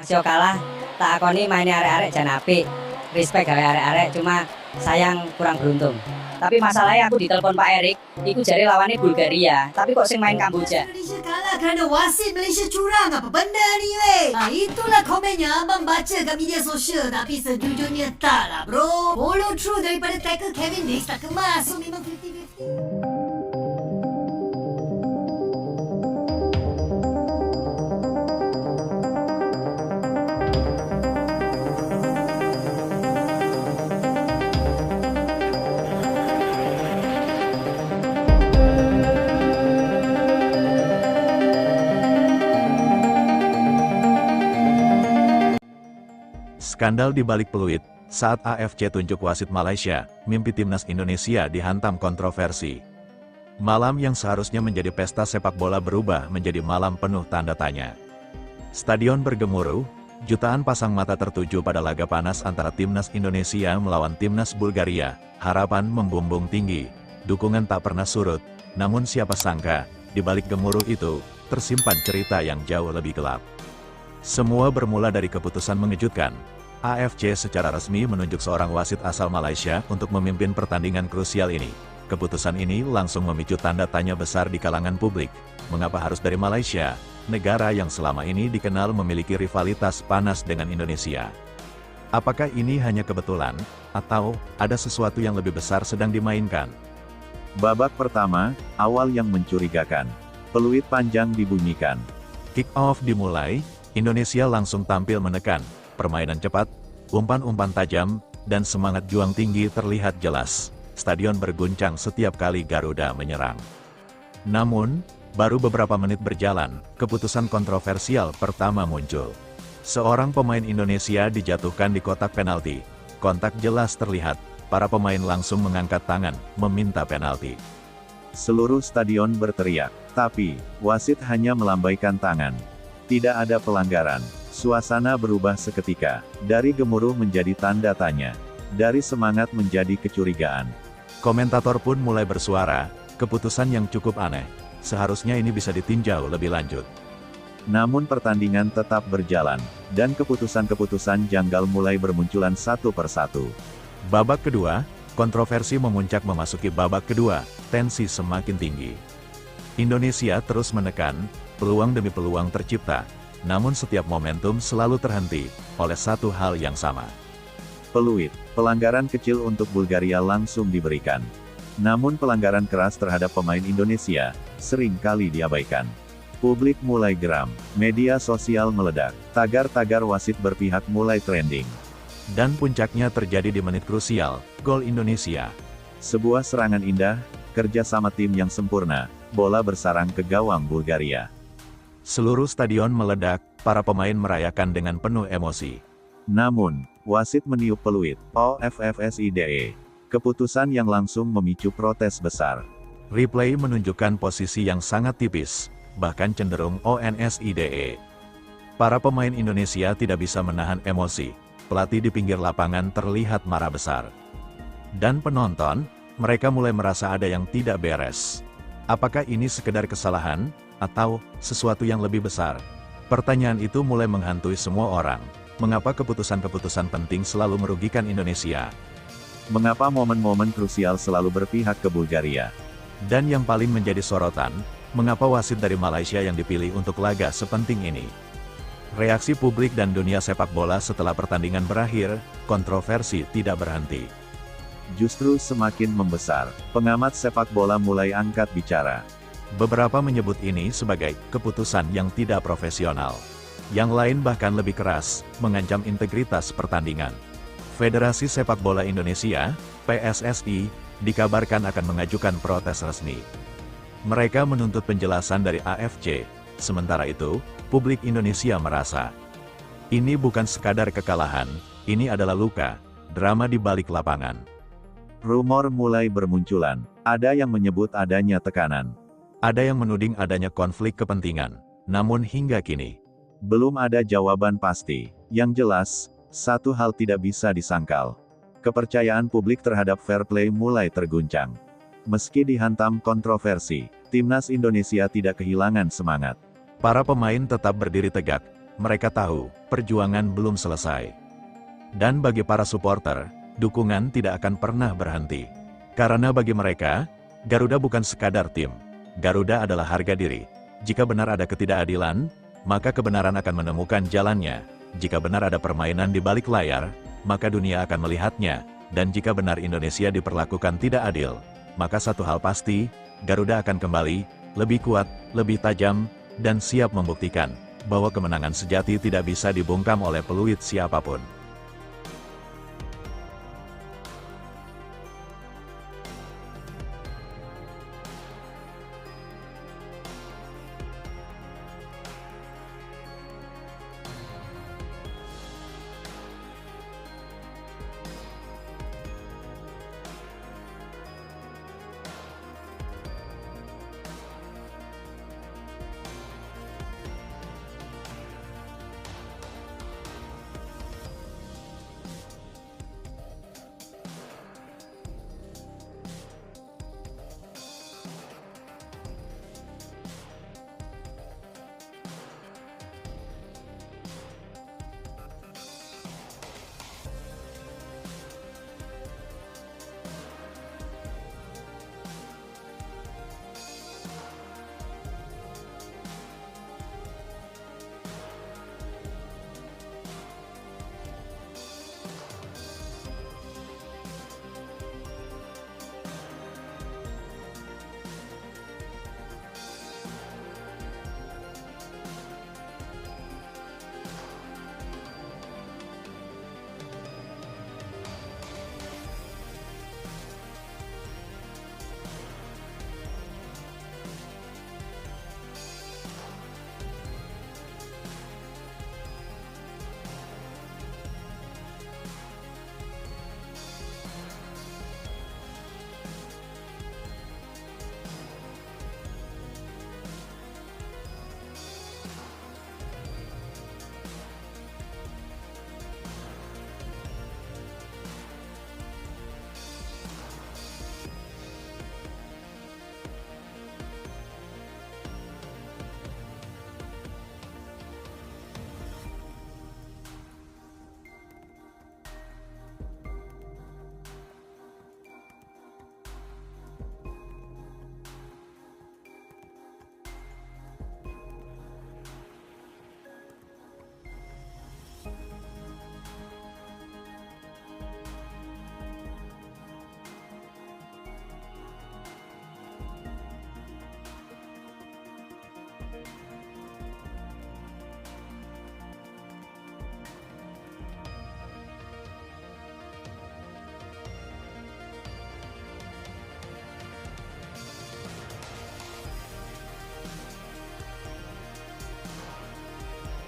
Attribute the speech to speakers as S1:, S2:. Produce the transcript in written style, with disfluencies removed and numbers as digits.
S1: Sio kalah, tak akoni mainnya arek-arek jan apik. Respect gawe arek-arek, cuma sayang kurang beruntung. Tapi masalahnya aku ditelepon Pak Erik, iku jari lawannya Bulgaria, tapi kok sing main Kamboja.
S2: Malaysia kalah kerana wasit Malaysia curang, apa benda ni weh? Itulah komennya abang baca kat media sosial, tapi sejujurnya tak lah bro. Follow through daripada tackle Kevin Dix tak kemas, so memang 50-50.
S3: Skandal di balik peluit, saat AFC tunjuk wasit Malaysia, mimpi timnas Indonesia dihantam kontroversi. Malam yang seharusnya menjadi pesta sepak bola berubah menjadi malam penuh tanda tanya. Stadion bergemuruh, jutaan pasang mata tertuju pada laga panas antara timnas Indonesia melawan timnas Bulgaria, harapan membumbung tinggi, dukungan tak pernah surut, namun siapa sangka, di balik gemuruh itu, tersimpan cerita yang jauh lebih gelap. Semua bermula dari keputusan mengejutkan. AFC secara resmi menunjuk seorang wasit asal Malaysia untuk memimpin pertandingan krusial ini. Keputusan ini langsung memicu tanda tanya besar di kalangan publik. Mengapa harus dari Malaysia, negara yang selama ini dikenal memiliki rivalitas panas dengan Indonesia? Apakah ini hanya kebetulan, atau ada sesuatu yang lebih besar sedang dimainkan?
S4: Babak pertama, awal yang mencurigakan. Peluit panjang dibunyikan.
S3: Kick-off dimulai, Indonesia langsung tampil menekan. Permainan cepat, umpan-umpan tajam, dan semangat juang tinggi terlihat jelas. Stadion berguncang setiap kali Garuda menyerang. Namun, baru beberapa menit berjalan, keputusan kontroversial pertama muncul. Seorang pemain Indonesia dijatuhkan di kotak penalti. Kontak jelas terlihat, para pemain langsung mengangkat tangan, meminta penalti.
S4: Seluruh stadion berteriak, tapi wasit hanya melambaikan tangan. Tidak ada pelanggaran. Suasana berubah seketika, dari gemuruh menjadi tanda tanya, dari semangat menjadi kecurigaan.
S3: Komentator pun mulai bersuara, keputusan yang cukup aneh, seharusnya ini bisa ditinjau lebih lanjut.
S4: Namun pertandingan tetap berjalan, dan keputusan-keputusan janggal mulai bermunculan satu persatu.
S3: Babak kedua, kontroversi memuncak memasuki babak kedua, tensi semakin tinggi. Indonesia terus menekan, peluang demi peluang tercipta. Namun setiap momentum selalu terhenti, oleh satu hal yang sama.
S4: Peluit, pelanggaran kecil untuk Bulgaria langsung diberikan. Namun pelanggaran keras terhadap pemain Indonesia, sering kali diabaikan. Publik mulai geram, media sosial meledak, tagar-tagar wasit berpihak mulai trending.
S3: Dan puncaknya terjadi di menit krusial, gol Indonesia.
S4: Sebuah serangan indah, kerja sama tim yang sempurna, bola bersarang ke gawang Bulgaria.
S3: Seluruh stadion meledak, para pemain merayakan dengan penuh emosi.
S4: Namun, wasit meniup peluit, OFFSIDE. Keputusan yang langsung memicu protes besar.
S3: Replay menunjukkan posisi yang sangat tipis, bahkan cenderung ONSIDE. Para pemain Indonesia tidak bisa menahan emosi, pelatih di pinggir lapangan terlihat marah besar. Dan penonton, mereka mulai merasa ada yang tidak beres. Apakah ini sekedar kesalahan? Atau sesuatu yang lebih besar? Pertanyaan itu mulai menghantui semua orang. Mengapa keputusan-keputusan penting selalu merugikan Indonesia?
S4: Mengapa momen-momen krusial selalu berpihak ke Bulgaria?
S3: Dan yang paling menjadi sorotan, mengapa wasit dari Malaysia yang dipilih untuk laga sepenting ini? Reaksi publik dan dunia sepak bola setelah pertandingan berakhir, kontroversi tidak berhenti.
S4: Justru semakin membesar, pengamat sepak bola mulai angkat bicara.
S3: Beberapa menyebut ini sebagai keputusan yang tidak profesional. Yang lain bahkan lebih keras, mengancam integritas pertandingan. Federasi Sepak Bola Indonesia, PSSI, dikabarkan akan mengajukan protes resmi. Mereka menuntut penjelasan dari AFC, sementara itu, publik Indonesia merasa, ini bukan sekadar kekalahan, ini adalah luka, drama di balik lapangan.
S4: Rumor mulai bermunculan, ada yang menyebut adanya tekanan.
S3: Ada yang menuding adanya konflik kepentingan, namun hingga kini,
S4: belum ada jawaban pasti. Yang jelas, satu hal tidak bisa disangkal. Kepercayaan publik terhadap fair play mulai terguncang. Meski dihantam kontroversi, timnas Indonesia tidak kehilangan semangat.
S3: Para pemain tetap berdiri tegak, mereka tahu, perjuangan belum selesai. Dan bagi para supporter, dukungan tidak akan pernah berhenti. Karena bagi mereka, Garuda bukan sekadar tim. Garuda adalah harga diri. Jika benar ada ketidakadilan, maka kebenaran akan menemukan jalannya. Jika benar ada permainan di balik layar, maka dunia akan melihatnya. Dan jika benar Indonesia diperlakukan tidak adil, maka satu hal pasti, Garuda akan kembali, lebih kuat, lebih tajam, dan siap membuktikan bahwa kemenangan sejati tidak bisa dibungkam oleh peluit siapapun.